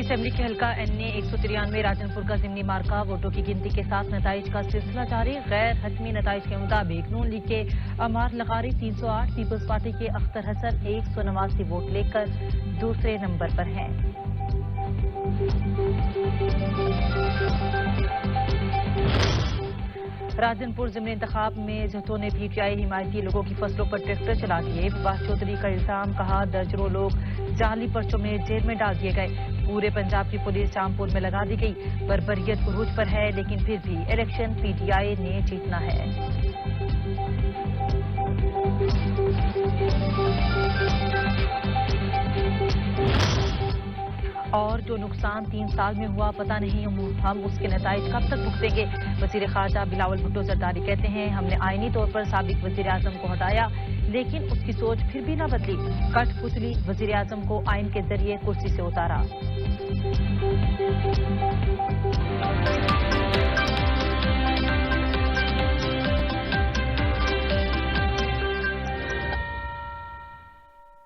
Assembly के हल्का NA 193 Rajanpur का ज़िमनी मार्का वोटों की गिनती के साथ नताइज का सिलसिला जारी। गैर हतमी नताइज के मुताबिक नून लीग के अमार लगारी 308, पीपल्स पार्टी के अख्तर हसन 189 वोट लेकर दूसरे नंबर पर हैं। राजनपुर ज़िमनी इंतखाब में जत्थों ने PTI हिमायती लोगों की फसलों पर ट्रैक्टर चला दिए। विवास चौधरी का इल्जाम, कहा दर्जनों लोग जाली पर्चों में जेल में डाल दिए गए। पूरे पंजाब की पुलिस शामपुर में लगा दी गई। बर्बरियत उरूज पर है, लेकिन फिर भी इलेक्शन PTI ने जीतना है। और जो नुकसान 3 साल में हुआ, पता नहीं हम उसके नताइज कब तक भुगतेंगे। वजीर खारजा बिलावल भुट्टो जरदारी कहते हैं, हमने आईनी तौर पर साबिक वजीर आजम को हटाया, लेकिन उसकी सोच फिर भी न बदली। कठपुतली वजीर आजम को आइन के जरिए कुर्सी से उतारा।